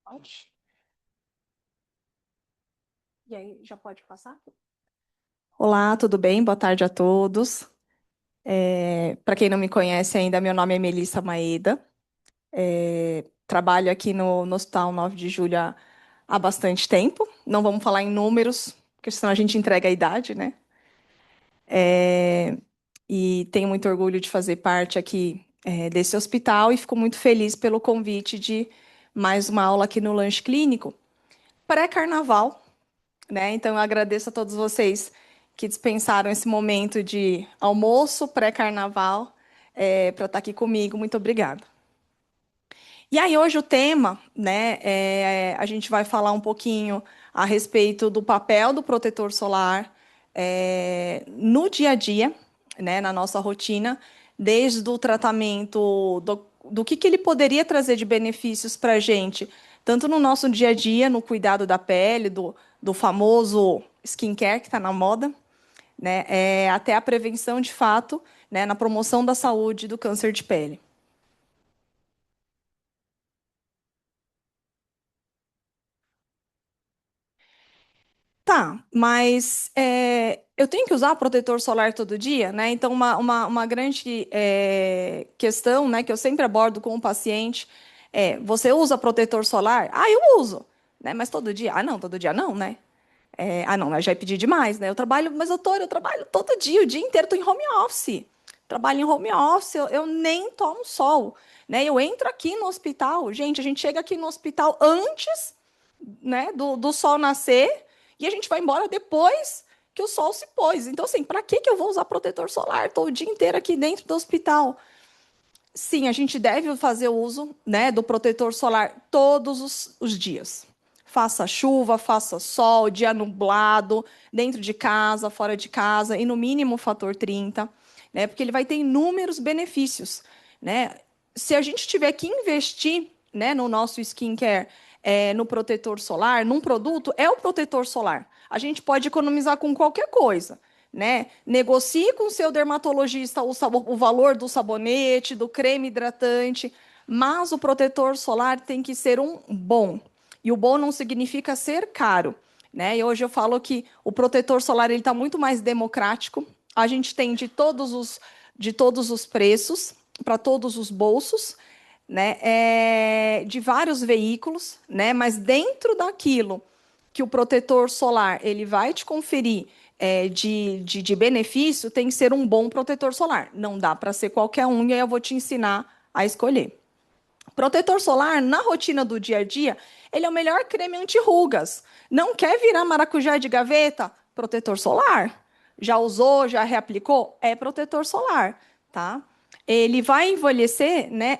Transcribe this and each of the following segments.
Pode. E aí, já pode passar? Olá, tudo bem? Boa tarde a todos. Para quem não me conhece ainda, meu nome é Melissa Maeda. Trabalho aqui no Hospital 9 de Julho há bastante tempo. Não vamos falar em números, porque senão a gente entrega a idade, né? E tenho muito orgulho de fazer parte aqui, desse hospital e fico muito feliz pelo convite de mais uma aula aqui no Lanche Clínico, pré-carnaval, né? Então, eu agradeço a todos vocês que dispensaram esse momento de almoço pré-carnaval para estar aqui comigo. Muito obrigada. E aí, hoje o tema, né, a gente vai falar um pouquinho a respeito do papel do protetor solar no dia a dia, né, na nossa rotina, desde o tratamento do que ele poderia trazer de benefícios para a gente, tanto no nosso dia a dia, no cuidado da pele, do famoso skincare que está na moda, né, até a prevenção de fato, né, na promoção da saúde do câncer de pele. Tá, mas eu tenho que usar protetor solar todo dia, né? Então, uma grande questão, né, que eu sempre abordo com o paciente você usa protetor solar? Ah, eu uso, né? Mas todo dia? Ah, não, todo dia não, né? Não, eu já pedi demais, né? Eu trabalho, mas doutor, eu trabalho todo dia, o dia inteiro, estou em home office. Trabalho em home office, eu nem tomo sol, né? Eu entro aqui no hospital, gente, a gente chega aqui no hospital antes, né, do sol nascer e a gente vai embora depois que o sol se pôs. Então, assim, para que eu vou usar protetor solar? Estou o dia inteiro aqui dentro do hospital. Sim, a gente deve fazer uso, né, do protetor solar todos os dias. Faça chuva, faça sol, dia nublado, dentro de casa, fora de casa, e no mínimo fator 30, né, porque ele vai ter inúmeros benefícios, né? Se a gente tiver que investir, né, no nosso skincare, no protetor solar, num produto, é o protetor solar. A gente pode economizar com qualquer coisa, né? Negocie com o seu dermatologista o valor do sabonete, do creme hidratante, mas o protetor solar tem que ser um bom. E o bom não significa ser caro, né? E hoje eu falo que o protetor solar ele está muito mais democrático. A gente tem de todos os preços, para todos os bolsos, né? De vários veículos, né? Mas dentro daquilo que o protetor solar ele vai te conferir de benefício, tem que ser um bom protetor solar. Não dá para ser qualquer um, e aí eu vou te ensinar a escolher. Protetor solar, na rotina do dia a dia, ele é o melhor creme anti-rugas. Não quer virar maracujá de gaveta? Protetor solar. Já usou, já reaplicou? É protetor solar, tá? Ele vai envelhecer, né?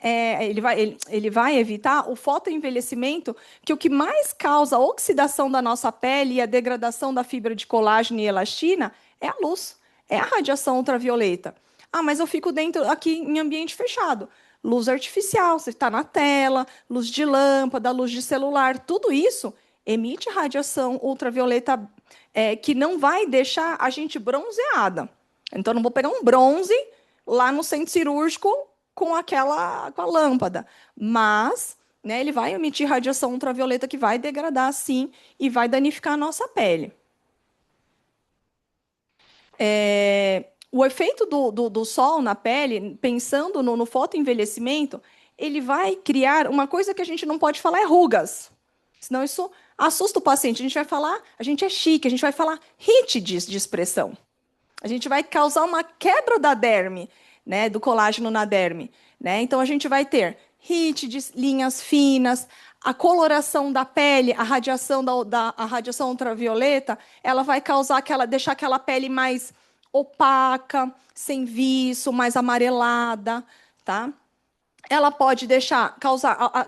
Ele vai evitar o fotoenvelhecimento, que o que mais causa a oxidação da nossa pele e a degradação da fibra de colágeno e elastina é a luz, é a radiação ultravioleta. Ah, mas eu fico dentro aqui em ambiente fechado. Luz artificial, você está na tela, luz de lâmpada, luz de celular, tudo isso emite radiação ultravioleta que não vai deixar a gente bronzeada. Então, eu não vou pegar um bronze lá no centro cirúrgico com a lâmpada, mas né, ele vai emitir radiação ultravioleta que vai degradar, sim, e vai danificar a nossa pele. O efeito do sol na pele, pensando no fotoenvelhecimento, ele vai criar uma coisa que a gente não pode falar é rugas. Senão isso assusta o paciente. A gente vai falar, a gente é chique, a gente vai falar hit de expressão. A gente vai causar uma quebra da derme, né, do colágeno na derme, né? Então a gente vai ter hit de linhas finas, a coloração da pele, a radiação a radiação ultravioleta, ela vai causar deixar aquela pele mais opaca, sem viço, mais amarelada, tá? Ela pode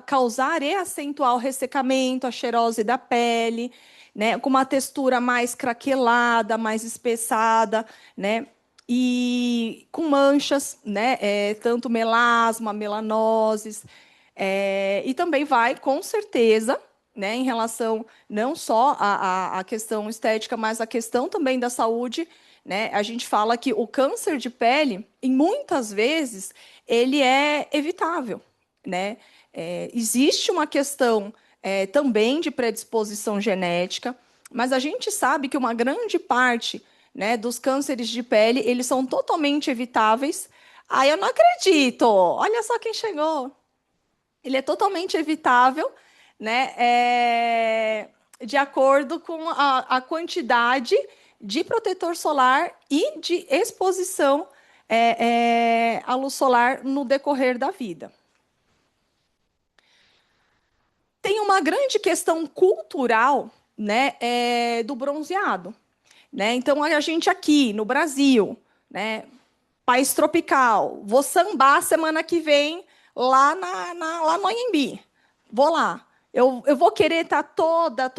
causar e acentuar o ressecamento, a xerose da pele, né, com uma textura mais craquelada, mais espessada, né, e com manchas, né, tanto melasma, melanoses, e também vai, com certeza, né, em relação não só à questão estética, mas à questão também da saúde, né, a gente fala que o câncer de pele, em muitas vezes, ele é evitável, né? Existe uma questão também de predisposição genética, mas a gente sabe que uma grande parte, né, dos cânceres de pele, eles são totalmente evitáveis. Ah, eu não acredito! Olha só quem chegou. Ele é totalmente evitável, né, de acordo com a quantidade de protetor solar e de exposição à luz solar no decorrer da vida. Tem uma grande questão cultural, né, do bronzeado, né? Então a gente aqui no Brasil, né, país tropical, vou sambar semana que vem lá no Anhembi. Vou lá. Eu vou querer estar toda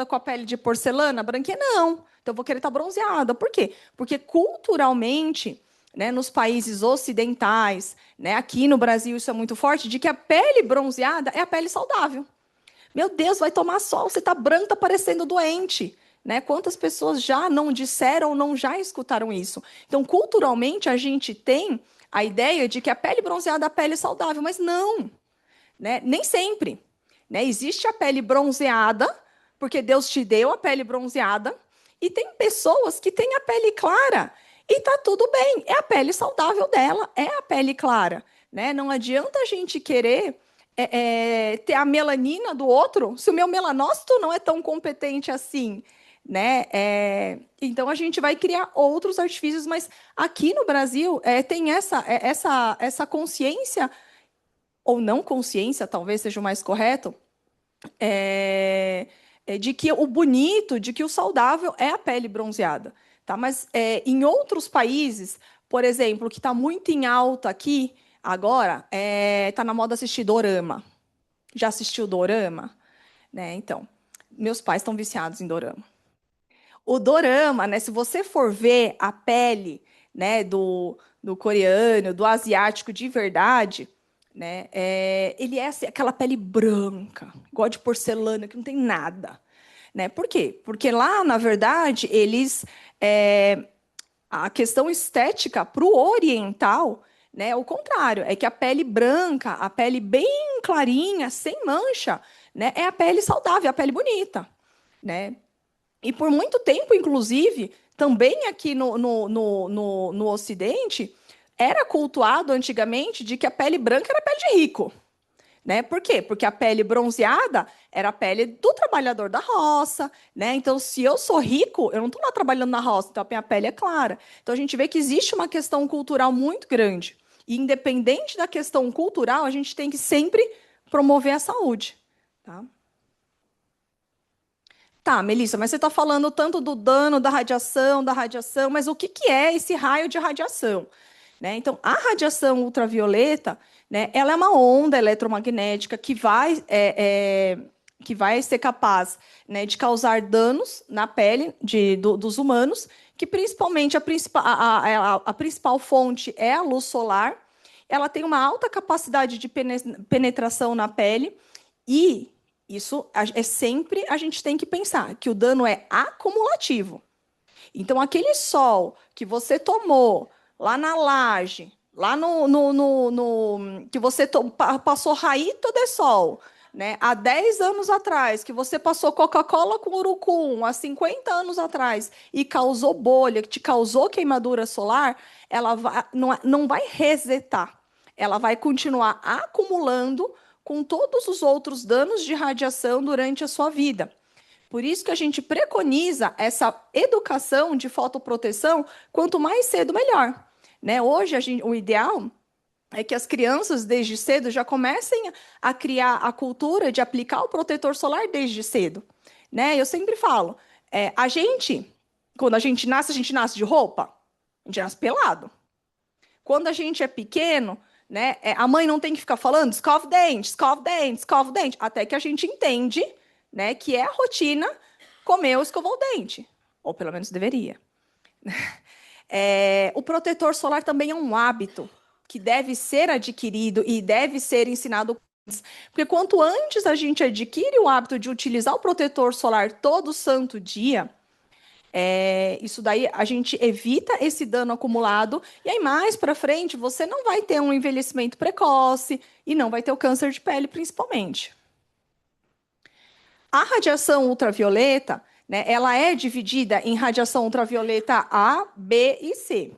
com a pele de porcelana, branquinha? Não. Então eu vou querer estar bronzeada. Por quê? Porque culturalmente, né, nos países ocidentais, né, aqui no Brasil isso é muito forte, de que a pele bronzeada é a pele saudável. Meu Deus, vai tomar sol, você está branco, está parecendo doente. Né? Quantas pessoas já não disseram ou não já escutaram isso? Então, culturalmente, a gente tem a ideia de que a pele bronzeada é a pele saudável, mas não, né? Nem sempre. Né? Existe a pele bronzeada, porque Deus te deu a pele bronzeada, e tem pessoas que têm a pele clara, e tá tudo bem, é a pele saudável dela, é a pele clara. Né? Não adianta a gente querer ter a melanina do outro, se o meu melanócito não é tão competente assim. Né? Então a gente vai criar outros artifícios, mas aqui no Brasil tem essa consciência, ou não consciência, talvez seja o mais correto, de que o bonito, de que o saudável é a pele bronzeada. Tá? Mas em outros países, por exemplo, que está muito em alta aqui, agora, está na moda assistir dorama. Já assistiu dorama? Né? Então, meus pais estão viciados em dorama. O dorama, né, se você for ver a pele, né, do coreano, do asiático de verdade, né, ele é assim, aquela pele branca, igual de porcelana, que não tem nada. Né? Por quê? Porque lá, na verdade, a questão estética para o oriental, né, é o contrário, é que a pele branca, a pele bem clarinha, sem mancha, né, é a pele saudável, a pele bonita. Né? E por muito tempo, inclusive, também aqui no Ocidente, era cultuado antigamente de que a pele branca era a pele de rico. Né? Por quê? Porque a pele bronzeada era a pele do trabalhador da roça. Né? Então, se eu sou rico, eu não estou lá trabalhando na roça, então a minha pele é clara. Então, a gente vê que existe uma questão cultural muito grande. E, independente da questão cultural, a gente tem que sempre promover a saúde. Tá? Tá, Melissa, mas você está falando tanto do dano da radiação, mas o que, que é esse raio de radiação? Né? Então, a radiação ultravioleta, né, ela é uma onda eletromagnética que vai ser capaz, né, de causar danos na pele dos humanos, que principalmente a principal fonte é a luz solar. Ela tem uma alta capacidade de penetração na pele e isso é sempre a gente tem que pensar que o dano é acumulativo. Então, aquele sol que você tomou lá na laje, lá que você passou raíto de sol, né? Há 10 anos atrás, que você passou Coca-Cola com urucum, há 50 anos atrás, e causou bolha, que te causou queimadura solar, ela não vai resetar. Ela vai continuar acumulando com todos os outros danos de radiação durante a sua vida. Por isso que a gente preconiza essa educação de fotoproteção, quanto mais cedo, melhor. Né? Hoje, o ideal é que as crianças, desde cedo, já comecem a criar a cultura de aplicar o protetor solar desde cedo. Né? Eu sempre falo, quando a gente nasce de roupa, a gente nasce pelado. Quando a gente é pequeno, né, a mãe não tem que ficar falando escova o dente, escova o dente, escova o dente, até que a gente entende, né, que é a rotina comer ou escovar o dente. Ou pelo menos deveria. O protetor solar também é um hábito que deve ser adquirido e deve ser ensinado. Porque quanto antes a gente adquire o hábito de utilizar o protetor solar todo santo dia, isso daí a gente evita esse dano acumulado, e aí mais para frente você não vai ter um envelhecimento precoce e não vai ter o câncer de pele, principalmente. A radiação ultravioleta, né, ela é dividida em radiação ultravioleta A, B e C.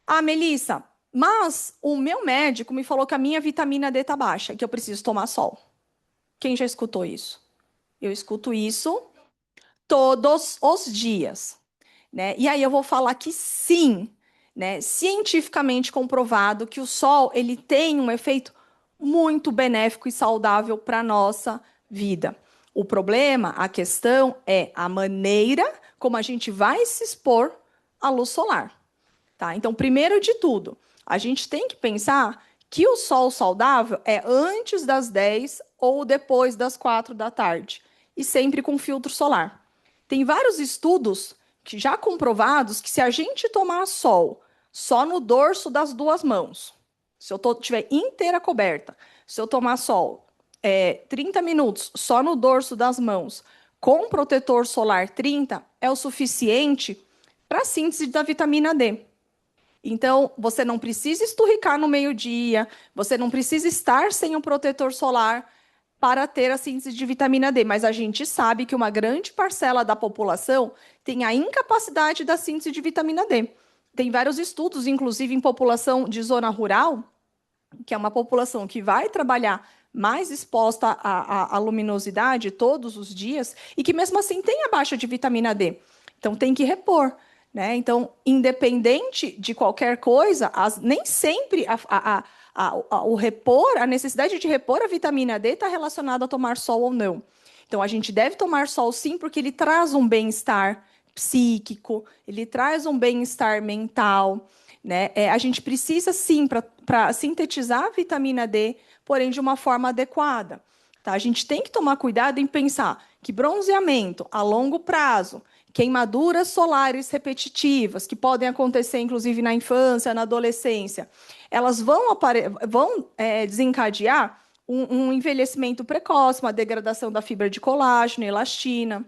Ah, Melissa, mas o meu médico me falou que a minha vitamina D tá baixa, que eu preciso tomar sol. Quem já escutou isso? Eu escuto isso todos os dias, né? E aí eu vou falar que sim, né? Cientificamente comprovado que o sol ele tem um efeito muito benéfico e saudável para a nossa vida. O problema, a questão é a maneira como a gente vai se expor à luz solar. Tá? Então, primeiro de tudo, a gente tem que pensar que o sol saudável é antes das 10 ou depois das 4 da tarde, e sempre com filtro solar. Tem vários estudos que já comprovados que se a gente tomar sol só no dorso das duas mãos, se eu tiver inteira coberta, se eu tomar sol 30 minutos só no dorso das mãos, com protetor solar 30, é o suficiente para a síntese da vitamina D. Então, você não precisa esturricar no meio-dia, você não precisa estar sem um protetor solar para ter a síntese de vitamina D, mas a gente sabe que uma grande parcela da população tem a incapacidade da síntese de vitamina D. Tem vários estudos, inclusive em população de zona rural, que é uma população que vai trabalhar mais exposta à luminosidade todos os dias e que mesmo assim tem a baixa de vitamina D. Então tem que repor. Né? Então, independente de qualquer coisa, nem sempre o repor, a necessidade de repor a vitamina D está relacionada a tomar sol ou não. Então, a gente deve tomar sol sim, porque ele traz um bem-estar psíquico, ele traz um bem-estar mental. Né? A gente precisa sim para sintetizar a vitamina D, porém de uma forma adequada. Tá? A gente tem que tomar cuidado em pensar que bronzeamento a longo prazo, queimaduras solares repetitivas, que podem acontecer inclusive na infância, na adolescência, elas vão desencadear um envelhecimento precoce, uma degradação da fibra de colágeno, elastina.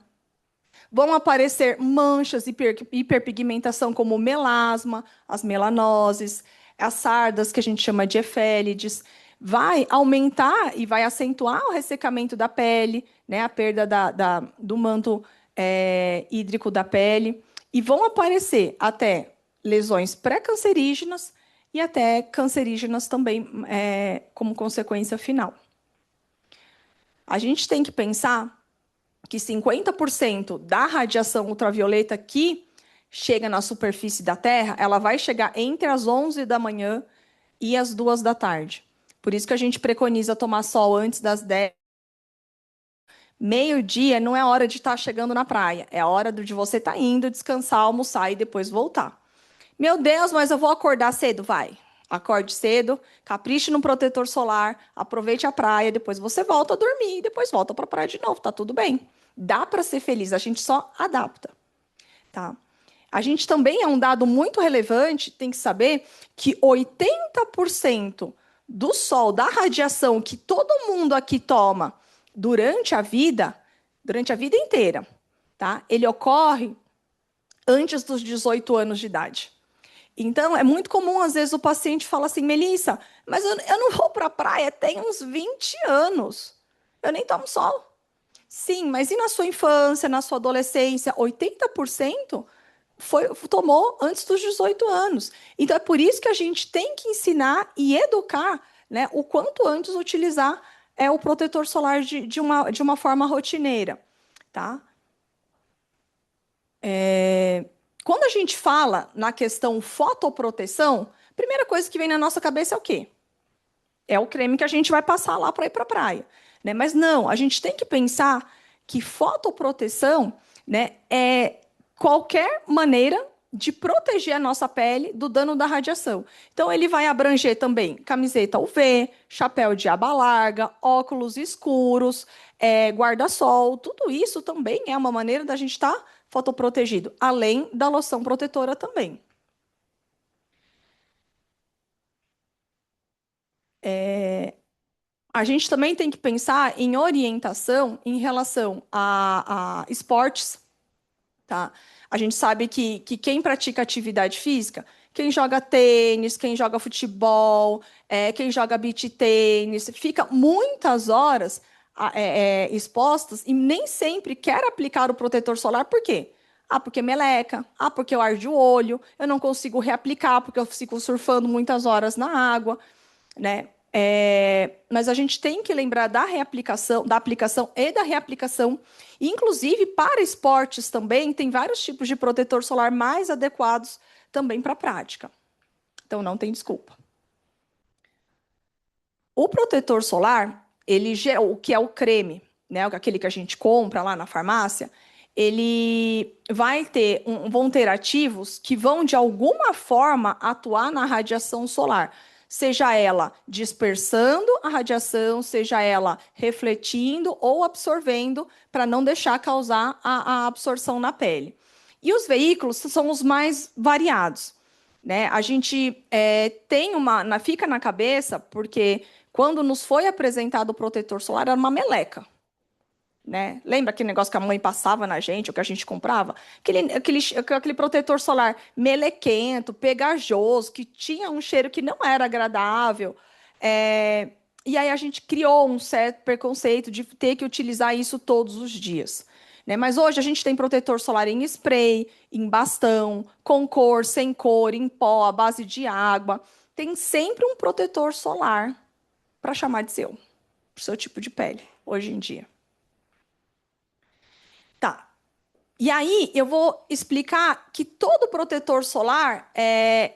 Vão aparecer manchas, hiperpigmentação como o melasma, as melanoses, as sardas, que a gente chama de efélides. Vai aumentar e vai acentuar o ressecamento da pele, né, a perda do manto hídrico da pele. E vão aparecer até lesões pré-cancerígenas e até cancerígenas também, como consequência final. A gente tem que pensar que 50% da radiação ultravioleta que chega na superfície da Terra, ela vai chegar entre as 11 da manhã e as 2 da tarde. Por isso que a gente preconiza tomar sol antes das 10. Meio-dia não é hora de estar chegando na praia, é hora de você estar indo descansar, almoçar e depois voltar. Meu Deus, mas eu vou acordar cedo? Vai. Acorde cedo, capriche no protetor solar, aproveite a praia, depois você volta a dormir e depois volta para a praia de novo, tá tudo bem. Dá para ser feliz, a gente só adapta, tá? A gente também é um dado muito relevante, tem que saber que 80% do sol, da radiação que todo mundo aqui toma durante a vida inteira, tá? Ele ocorre antes dos 18 anos de idade. Então, é muito comum, às vezes, o paciente fala assim, Melissa, mas eu não vou para a praia tem uns 20 anos. Eu nem tomo sol. Sim, mas e na sua infância, na sua adolescência? 80% tomou antes dos 18 anos. Então, é por isso que a gente tem que ensinar e educar, né, o quanto antes utilizar o protetor solar de uma forma rotineira. Tá? Quando a gente fala na questão fotoproteção, a primeira coisa que vem na nossa cabeça é o quê? É o creme que a gente vai passar lá para ir para a praia. Né? Mas não, a gente tem que pensar que fotoproteção, né, é qualquer maneira de proteger a nossa pele do dano da radiação. Então, ele vai abranger também camiseta UV, chapéu de aba larga, óculos escuros, guarda-sol. Tudo isso também é uma maneira da gente estar fotoprotegido, além da loção protetora também. A gente também tem que pensar em orientação em relação a esportes, tá? A gente sabe que quem pratica atividade física, quem joga tênis, quem joga futebol, quem joga beach tênis, fica muitas horas expostas e nem sempre quer aplicar o protetor solar, por quê? Ah, porque meleca, ah, porque eu arde o olho, eu não consigo reaplicar porque eu fico surfando muitas horas na água, né? Mas a gente tem que lembrar da reaplicação, da aplicação e da reaplicação. Inclusive, para esportes também, tem vários tipos de protetor solar mais adequados também para a prática. Então, não tem desculpa. O protetor solar, o que é o creme, né, aquele que a gente compra lá na farmácia, ele vão ter ativos que vão de alguma forma atuar na radiação solar, seja ela dispersando a radiação, seja ela refletindo ou absorvendo, para não deixar causar a absorção na pele. E os veículos são os mais variados, né? A gente fica na cabeça porque quando nos foi apresentado o protetor solar, era uma meleca, né? Lembra aquele negócio que a mãe passava na gente, ou que a gente comprava? Aquele protetor solar melequento, pegajoso, que tinha um cheiro que não era agradável. E aí a gente criou um certo preconceito de ter que utilizar isso todos os dias. Né? Mas hoje a gente tem protetor solar em spray, em bastão, com cor, sem cor, em pó, à base de água. Tem sempre um protetor solar para chamar de seu, pro seu tipo de pele, hoje em dia. Tá. E aí eu vou explicar que todo protetor solar,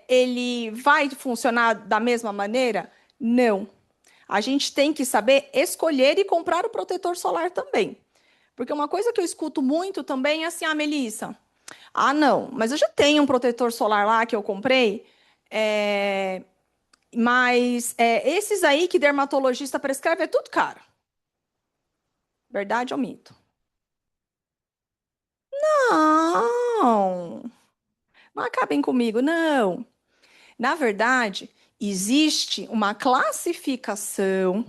ele vai funcionar da mesma maneira? Não. A gente tem que saber escolher e comprar o protetor solar também. Porque uma coisa que eu escuto muito também é assim, Melissa, não, mas eu já tenho um protetor solar lá que eu comprei, mas esses aí que dermatologista prescreve é tudo caro. Verdade ou mito? Não, não acabem comigo, não. Na verdade, existe uma classificação,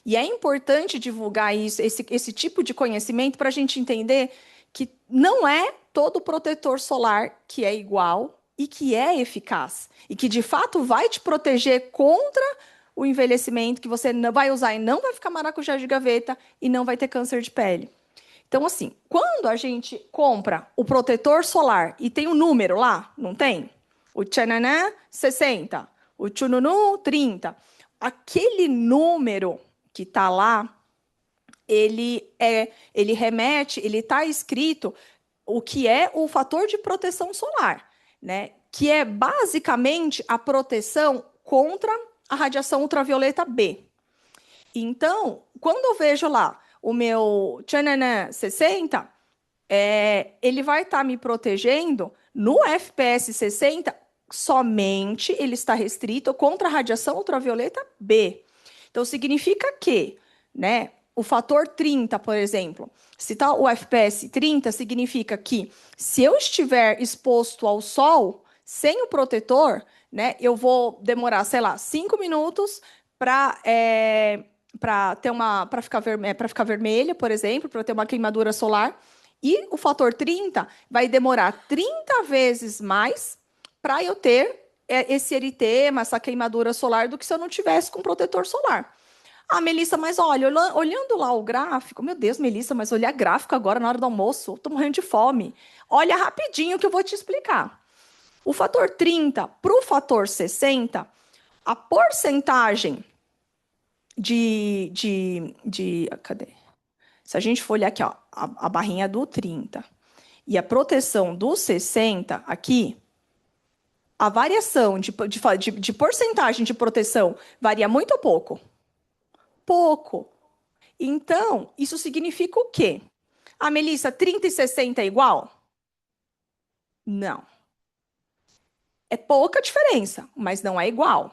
e é importante divulgar isso, esse tipo de conhecimento, para a gente entender que não é todo protetor solar que é igual e que é eficaz, e que de fato vai te proteger contra o envelhecimento, que você não vai usar e não vai ficar maracujá de gaveta e não vai ter câncer de pele. Então, assim, quando a gente compra o protetor solar e tem um número lá, não tem? O tchananã 60, o tchununu 30. Aquele número que está lá, ele remete, ele está escrito o que é o fator de proteção solar, né? Que é basicamente a proteção contra a radiação ultravioleta B. Então, quando eu vejo lá o meu tchananã 60, ele vai estar me protegendo no FPS 60, somente ele está restrito contra a radiação ultravioleta B. Então, significa que, né, o fator 30, por exemplo, se está o FPS 30, significa que se eu estiver exposto ao sol, sem o protetor, né, eu vou demorar, sei lá, 5 minutos para ficar vermelha, por exemplo, para ter uma queimadura solar. E o fator 30 vai demorar 30 vezes mais para eu ter esse eritema, essa queimadura solar, do que se eu não tivesse com protetor solar. Ah, Melissa, mas olha, olhando lá o gráfico, meu Deus, Melissa, mas olhar gráfico agora na hora do almoço, estou morrendo de fome. Olha rapidinho que eu vou te explicar. O fator 30 para o fator 60, a porcentagem cadê? Se a gente for olhar aqui, ó, a barrinha do 30 e a proteção do 60 aqui, a variação de porcentagem de proteção varia muito ou pouco? Pouco. Então, isso significa o quê? Melissa, 30 e 60 é igual? Não. É pouca diferença, mas não é igual.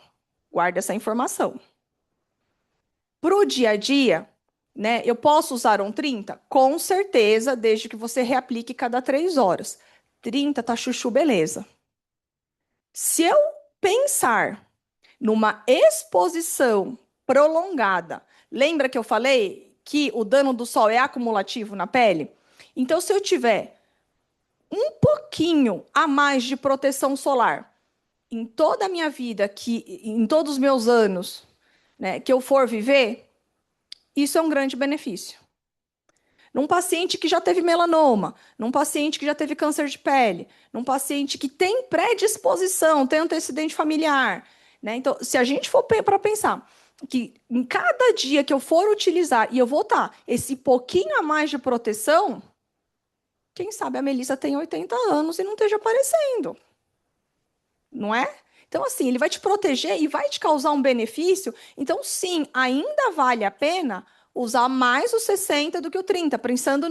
Guarda essa informação. Para o dia a dia, né, eu posso usar um 30? Com certeza, desde que você reaplique cada 3 horas. 30 tá chuchu, beleza. Se eu pensar numa exposição prolongada, lembra que eu falei que o dano do sol é acumulativo na pele? Então, se eu tiver um pouquinho a mais de proteção solar em toda a minha vida, em todos os meus anos, né, que eu for viver, Isso é um grande benefício. Num paciente que já teve melanoma, num paciente que já teve câncer de pele, num paciente que tem predisposição, tem antecedente familiar, né? Então, se a gente for para pensar que em cada dia que eu for utilizar e eu vou estar esse pouquinho a mais de proteção, quem sabe a Melissa tem 80 anos e não esteja aparecendo, não é? Então, assim, ele vai te proteger e vai te causar um benefício. Então, sim, ainda vale a pena usar mais o 60 do que o 30, pensando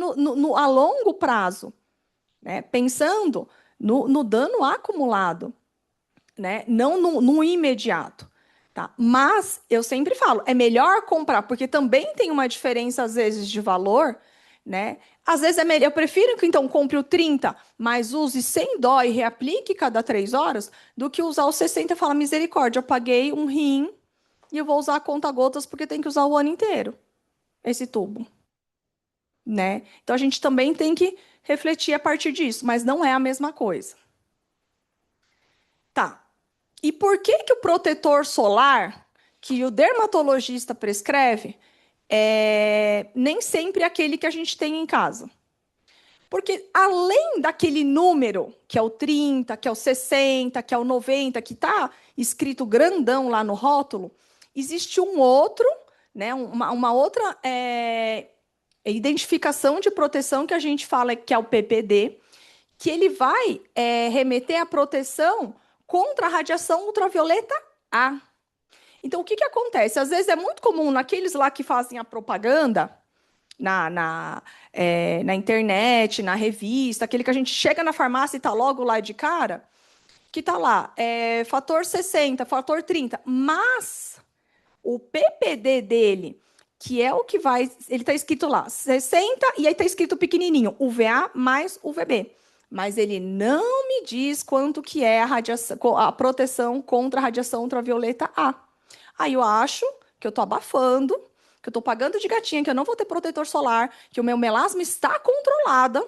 a longo prazo, né? Pensando no dano acumulado, né? Não no imediato. Tá? Mas eu sempre falo, é melhor comprar, porque também tem uma diferença, às vezes, de valor, né? Às vezes é melhor, eu prefiro que então compre o 30, mas use sem dó e reaplique cada 3 horas, do que usar o 60 e falar, misericórdia, eu paguei um rim e eu vou usar conta-gotas porque tem que usar o ano inteiro esse tubo, né? Então a gente também tem que refletir a partir disso, mas não é a mesma coisa. Tá. E por que que o protetor solar que o dermatologista prescreve nem sempre é aquele que a gente tem em casa? Porque além daquele número, que é o 30, que é o 60, que é o 90, que está escrito grandão lá no rótulo, existe um outro, né, uma outra identificação de proteção que a gente fala que é o PPD, que ele vai remeter à proteção contra a radiação ultravioleta A. Então, o que, que acontece? Às vezes é muito comum naqueles lá que fazem a propaganda na internet, na revista, aquele que a gente chega na farmácia e está logo lá de cara, que está lá, fator 60, fator 30, mas o PPD dele, que é o que vai, ele está escrito lá, 60, e aí está escrito pequenininho, UVA mais UVB. Mas ele não me diz quanto que é a radiação, a proteção contra a radiação ultravioleta A. Aí eu acho que eu estou abafando, que eu estou pagando de gatinha, que eu não vou ter protetor solar, que o meu melasma está controlada,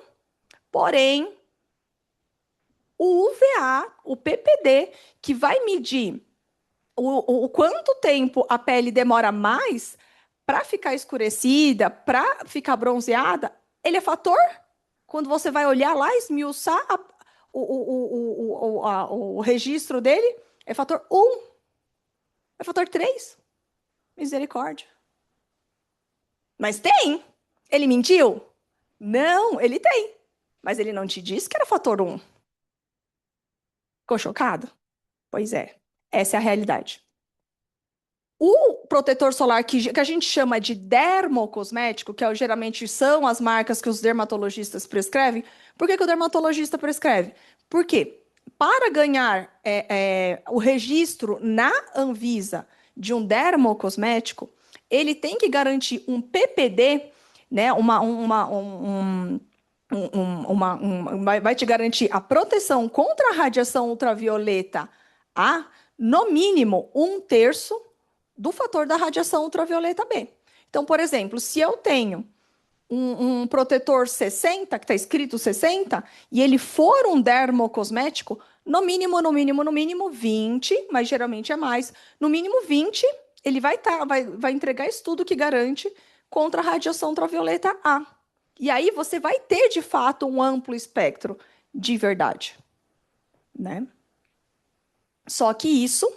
porém, o UVA, o PPD, que vai medir o quanto tempo a pele demora mais para ficar escurecida, para ficar bronzeada, ele é fator, quando você vai olhar lá, esmiuçar o registro dele, é fator 1, é fator 3. Misericórdia. Mas tem. Ele mentiu? Não, ele tem. Mas ele não te disse que era fator 1. Ficou chocado? Pois é. Essa é a realidade. O protetor solar que a gente chama de dermocosmético, que geralmente são as marcas que os dermatologistas prescrevem, por que que o dermatologista prescreve? Porque para ganhar o registro na Anvisa de um dermocosmético, ele tem que garantir um PPD, né, vai te garantir a proteção contra a radiação ultravioleta A, no mínimo 1/3 do fator da radiação ultravioleta B. Então, por exemplo, se eu tenho um protetor 60, que está escrito 60, e ele for um dermocosmético, no mínimo 20, mas geralmente é mais, no mínimo 20, ele vai entregar estudo que garante contra a radiação ultravioleta A. E aí você vai ter, de fato, um amplo espectro de verdade, né? Só que isso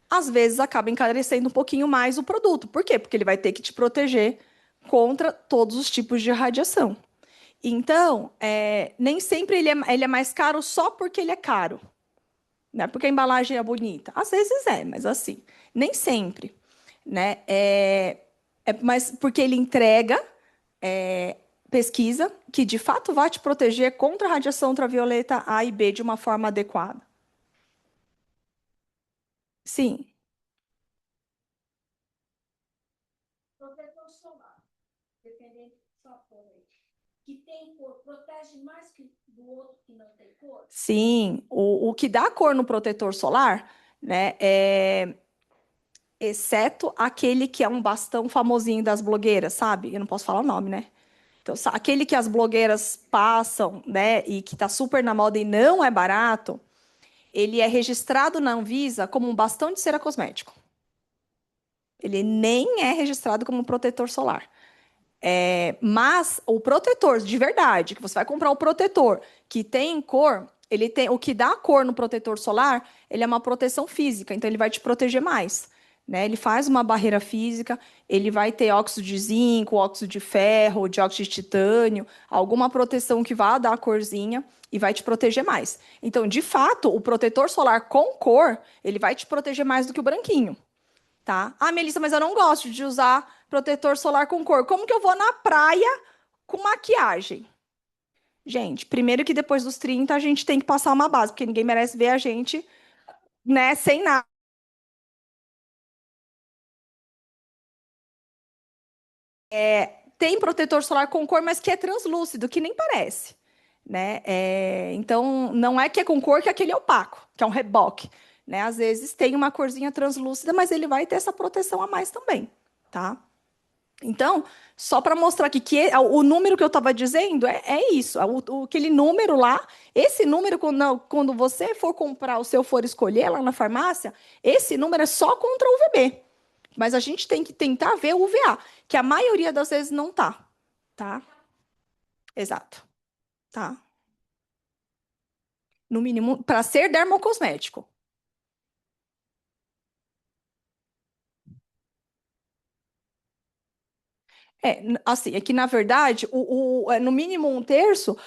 às vezes acaba encarecendo um pouquinho mais o produto. Por quê? Porque ele vai ter que te proteger contra todos os tipos de radiação. Então, nem sempre ele é mais caro só porque ele é caro, né? Porque a embalagem é bonita. Às vezes é, mas assim, nem sempre, né? Mas porque ele entrega pesquisa que de fato vai te proteger contra a radiação ultravioleta A e B de uma forma adequada. Sim. Protetor solar, dependendo do fator que tem cor, protege mais que do outro que não tem cor? Sim, o que dá cor no protetor solar, né, exceto aquele que é um bastão famosinho das blogueiras, sabe? Eu não posso falar o nome, né? Então, aquele que as blogueiras passam, né, e que tá super na moda e não é barato, ele é registrado na Anvisa como um bastão de cera cosmético. Ele nem é registrado como protetor solar. Mas o protetor de verdade, que você vai comprar o protetor que tem cor, ele tem o que dá cor no protetor solar, ele é uma proteção física, então ele vai te proteger mais, né? Ele faz uma barreira física, ele vai ter óxido de zinco, óxido de ferro, dióxido de titânio, alguma proteção que vá dar a corzinha e vai te proteger mais. Então, de fato, o protetor solar com cor, ele vai te proteger mais do que o branquinho. Tá? Ah, Melissa, mas eu não gosto de usar protetor solar com cor. Como que eu vou na praia com maquiagem? Gente, primeiro que depois dos 30 a gente tem que passar uma base, porque ninguém merece ver a gente, né, sem nada. Tem protetor solar com cor, mas que é translúcido, que nem parece, né? Então, não é que é com cor que aquele é opaco, que é um reboque, né? Às vezes tem uma corzinha translúcida, mas ele vai ter essa proteção a mais também, tá? Então, só para mostrar aqui que o número que eu estava dizendo é isso. Aquele número lá, esse número, quando você for comprar, o seu for escolher lá na farmácia, esse número é só contra o UVB. Mas a gente tem que tentar ver o UVA, que a maioria das vezes não tá. Tá? Exato. Tá? No mínimo, para ser dermocosmético. Assim, é que na verdade, no mínimo um terço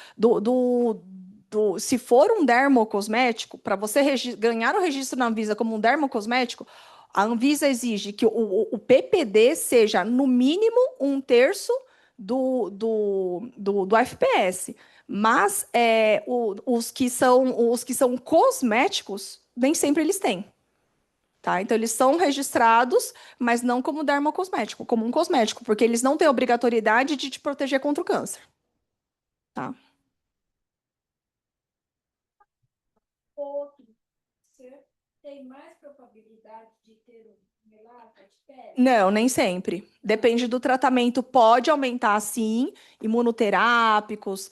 se for um dermocosmético, para você ganhar o registro na Anvisa como um dermocosmético, a Anvisa exige que o PPD seja no mínimo um terço do FPS. Mas os que são cosméticos, nem sempre eles têm. Tá? Então, eles são registrados, mas não como dermocosmético, como um cosmético, porque eles não têm obrigatoriedade de te proteger contra o câncer. Tá? Outro, você tem mais probabilidade de ter um melasma de pele? Não, nem sempre. Depende do tratamento. Pode aumentar, sim, imunoterápicos,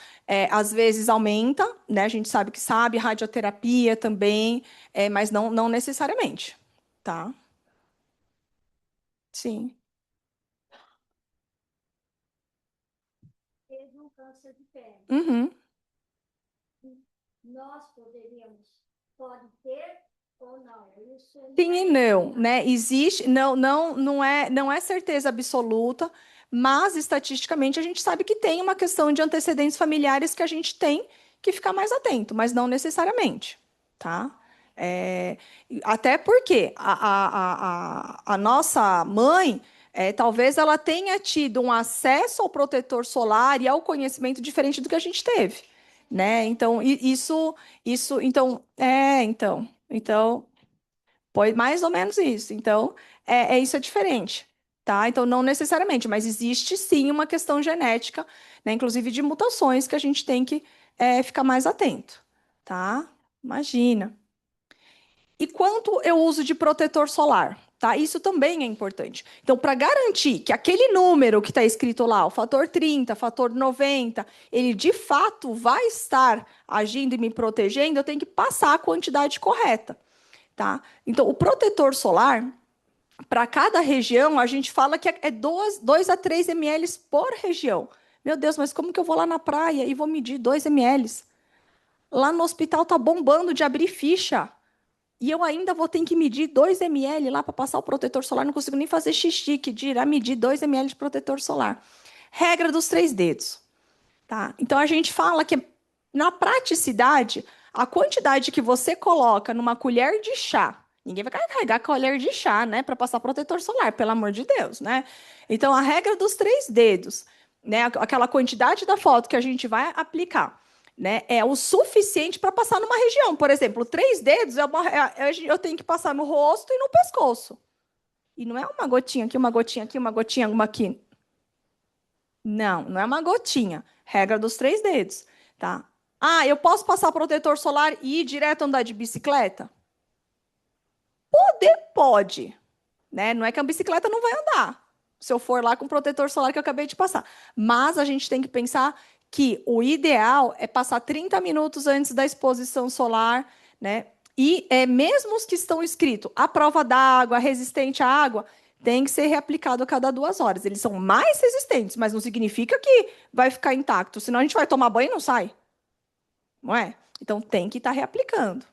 às vezes aumenta, né? A gente sabe, radioterapia também, mas não necessariamente. Tá? Sim. Teve um câncer de pele. Uhum. Nós pode ter ou não. Isso sim e não, né? Existe, não é certeza absoluta, mas estatisticamente a gente sabe que tem uma questão de antecedentes familiares que a gente tem que ficar mais atento, mas não necessariamente, tá? É, até porque a nossa mãe, talvez ela tenha tido um acesso ao protetor solar e ao conhecimento diferente do que a gente teve, né? Então, então, foi mais ou menos isso. Então, isso é diferente, tá? Então, não necessariamente, mas existe sim uma questão genética, né? Inclusive de mutações que a gente tem que ficar mais atento, tá? Imagina. E quanto eu uso de protetor solar? Tá? Isso também é importante. Então, para garantir que aquele número que está escrito lá, o fator 30, fator 90, ele de fato vai estar agindo e me protegendo, eu tenho que passar a quantidade correta. Tá? Então, o protetor solar, para cada região, a gente fala que é 2 a 3 ml por região. Meu Deus, mas como que eu vou lá na praia e vou medir 2 ml? Lá no hospital tá bombando de abrir ficha. E eu ainda vou ter que medir 2 ml lá para passar o protetor solar. Não consigo nem fazer xixi, que dirá medir 2 ml de protetor solar. Regra dos 3 dedos. Tá? Então a gente fala que na praticidade, a quantidade que você coloca numa colher de chá, ninguém vai carregar colher de chá, né, para passar protetor solar, pelo amor de Deus, né? Então a regra dos 3 dedos, né, aquela quantidade da foto que a gente vai aplicar, né, é o suficiente para passar numa região. Por exemplo, 3 dedos eu tenho que passar no rosto e no pescoço. E não é uma gotinha aqui, uma gotinha aqui, uma gotinha, uma aqui. Não é uma gotinha. Regra dos 3 dedos, tá? Ah, eu posso passar protetor solar e ir direto andar de bicicleta? Poder pode, né? Não é que a bicicleta não vai andar. Se eu for lá com o protetor solar que eu acabei de passar. Mas a gente tem que pensar que o ideal é passar 30 minutos antes da exposição solar, né? E mesmo os que estão escritos à prova d'água, resistente à água, tem que ser reaplicado a cada 2 horas. Eles são mais resistentes, mas não significa que vai ficar intacto, senão a gente vai tomar banho e não sai, não é? Então tem que estar reaplicando.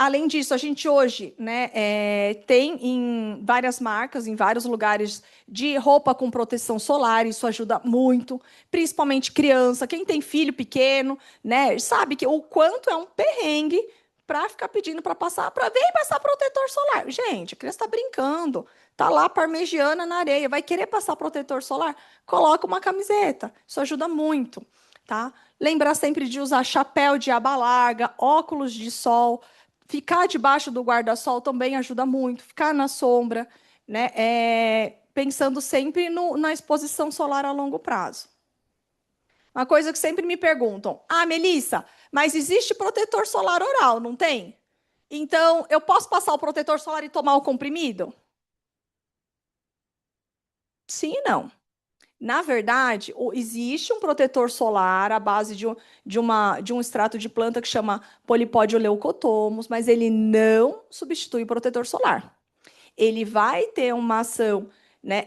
Além disso, a gente hoje, né, tem em várias marcas, em vários lugares, de roupa com proteção solar, isso ajuda muito, principalmente criança, quem tem filho pequeno, né, sabe que o quanto é um perrengue para ficar pedindo para passar, para vem passar protetor solar. Gente, a criança está brincando, tá lá parmegiana na areia, vai querer passar protetor solar? Coloca uma camiseta, isso ajuda muito, tá? Lembrar sempre de usar chapéu de aba larga, óculos de sol. Ficar debaixo do guarda-sol também ajuda muito. Ficar na sombra, né? Pensando sempre na exposição solar a longo prazo. Uma coisa que sempre me perguntam: ah, Melissa, mas existe protetor solar oral, não tem? Então, eu posso passar o protetor solar e tomar o comprimido? Sim e não. Na verdade, existe um protetor solar à base de um extrato de planta que chama Polipódio leucotomus, mas ele não substitui o protetor solar. Ele vai ter uma ação, né,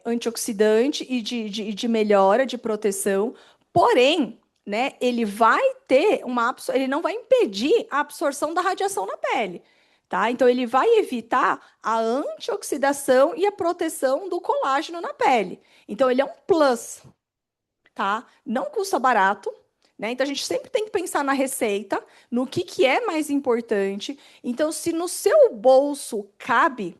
antioxidante e de melhora de proteção, porém, né, ele vai ter ele não vai impedir a absorção da radiação na pele. Tá? Então, ele vai evitar a antioxidação e a proteção do colágeno na pele. Então, ele é um plus, tá? Não custa barato, né? Então, a gente sempre tem que pensar na receita, no que é mais importante. Então, se no seu bolso cabe,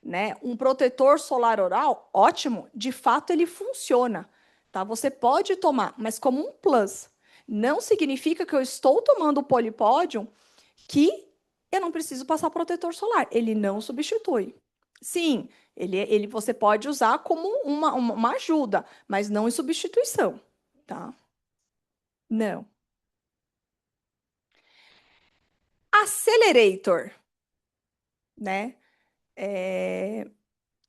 né, um protetor solar oral, ótimo, de fato ele funciona, tá? Você pode tomar, mas como um plus. Não significa que eu estou tomando o polipódio que eu não preciso passar protetor solar. Ele não substitui. Sim, você pode usar como uma ajuda, mas não em substituição, tá? Não. Accelerator, né?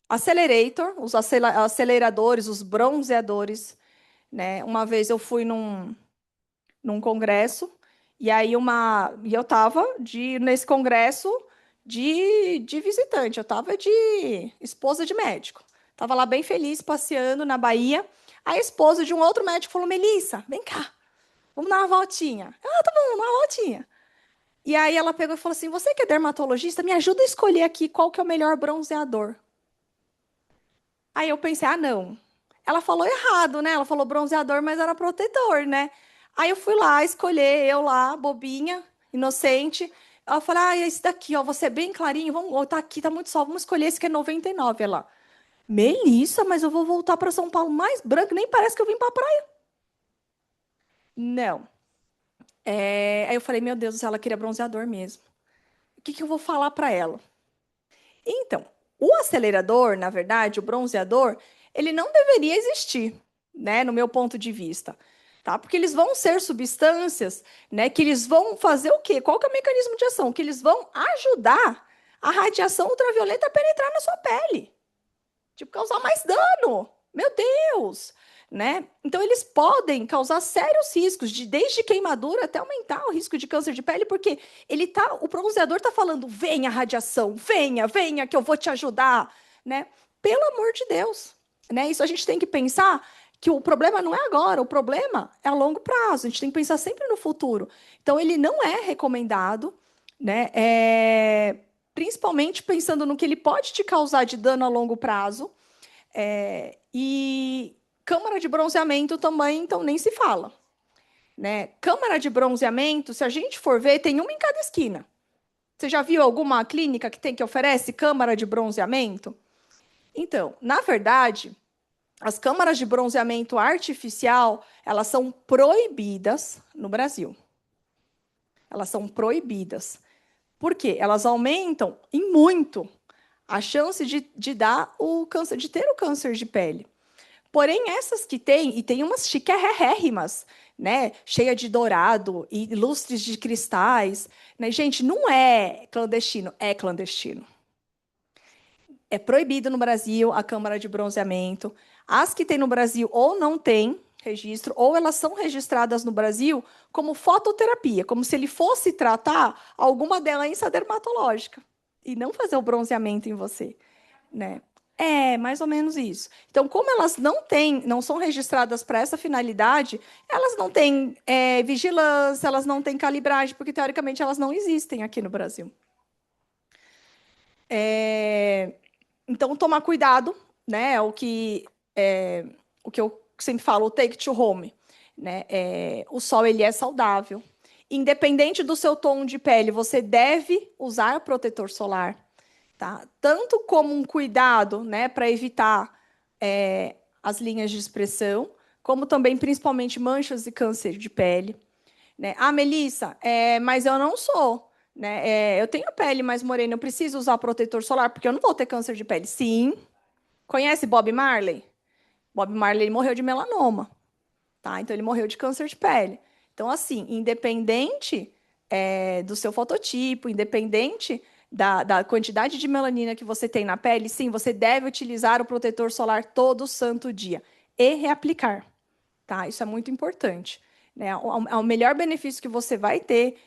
Accelerator, os aceleradores, os bronzeadores, né? Uma vez eu fui num congresso, e aí e eu estava nesse congresso de visitante, eu estava de esposa de médico. Estava lá bem feliz, passeando na Bahia. A esposa de um outro médico falou: Melissa, vem cá, vamos dar uma voltinha. Ah, tá bom, vamos dar uma voltinha. E aí ela pegou e falou assim: você que é dermatologista, me ajuda a escolher aqui qual que é o melhor bronzeador. Aí eu pensei: ah, não. Ela falou errado, né? Ela falou bronzeador, mas era protetor, né? Aí eu fui lá escolher, eu lá, bobinha, inocente. Ela falou: ah, esse daqui, ó, você é bem clarinho, vamos, ó, tá aqui, tá muito sol, vamos escolher esse que é 99. Ela, Melissa, mas eu vou voltar para São Paulo mais branco, nem parece que eu vim para praia. Não. Aí eu falei: meu Deus do céu, ela queria bronzeador mesmo. O que que eu vou falar para ela? Então, o acelerador, na verdade, o bronzeador, ele não deveria existir, né, no meu ponto de vista, tá? Porque eles vão ser substâncias, né, que eles vão fazer o quê? Qual que é o mecanismo de ação? Que eles vão ajudar a radiação ultravioleta a penetrar na sua pele, tipo, causar mais dano. Meu Deus! Né? Então, eles podem causar sérios riscos, desde queimadura até aumentar o risco de câncer de pele, porque o bronzeador está falando: venha, radiação, venha, venha, que eu vou te ajudar. Né? Pelo amor de Deus. Né? Isso a gente tem que pensar que o problema não é agora, o problema é a longo prazo. A gente tem que pensar sempre no futuro. Então, ele não é recomendado, né? Principalmente pensando no que ele pode te causar de dano a longo prazo. E câmara de bronzeamento também, então nem se fala. Né? Câmara de bronzeamento, se a gente for ver, tem uma em cada esquina. Você já viu alguma clínica que oferece câmara de bronzeamento? Então, na verdade, as câmaras de bronzeamento artificial, elas são proibidas no Brasil. Elas são proibidas. Por quê? Elas aumentam em muito a chance de dar o câncer, de ter o câncer de pele. Porém, essas que tem, e tem umas chiquérrimas, né? Cheia de dourado e lustres de cristais. Né? Gente, não é clandestino, é clandestino. É proibido no Brasil a câmara de bronzeamento. As que tem no Brasil ou não tem registro, ou elas são registradas no Brasil como fototerapia, como se ele fosse tratar alguma doença dermatológica. e não fazer o bronzeamento em você, né? É, mais ou menos isso. Então, como elas não são registradas para essa finalidade, elas não têm vigilância, elas não têm calibragem, porque teoricamente elas não existem aqui no Brasil. Então, tomar cuidado, né? O que eu sempre falo, o take to home, né? O sol ele é saudável. Independente do seu tom de pele, você deve usar protetor solar, tá? Tanto como um cuidado, né, para evitar as linhas de expressão, como também, principalmente, manchas e câncer de pele. Né? Ah, Melissa, mas eu não sou. Né? Eu tenho pele mais morena, eu preciso usar protetor solar, porque eu não vou ter câncer de pele. Sim. Conhece Bob Marley? Bob Marley ele morreu de melanoma, tá? Então ele morreu de câncer de pele. Então, assim, independente do seu fototipo, independente da quantidade de melanina que você tem na pele, sim, você deve utilizar o protetor solar todo santo dia e reaplicar, tá? Isso é muito importante. Né? O melhor benefício que você vai ter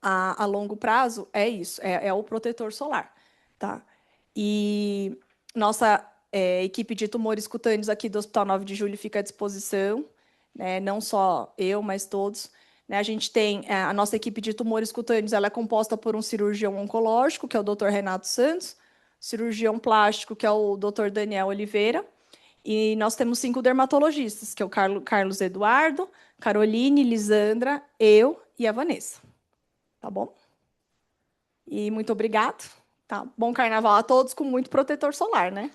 a longo prazo é isso, é o protetor solar, tá? E nossa equipe de tumores cutâneos aqui do Hospital 9 de Julho fica à disposição, né? Não só eu, mas todos. Né? A gente tem a nossa equipe de tumores cutâneos, ela é composta por um cirurgião oncológico, que é o Dr. Renato Santos, cirurgião plástico, que é o Dr. Daniel Oliveira, e nós temos 5 dermatologistas, que é o Carlos Eduardo, Caroline, Lisandra, eu e a Vanessa. Tá bom? E muito obrigado. Tá? Bom carnaval a todos com muito protetor solar, né?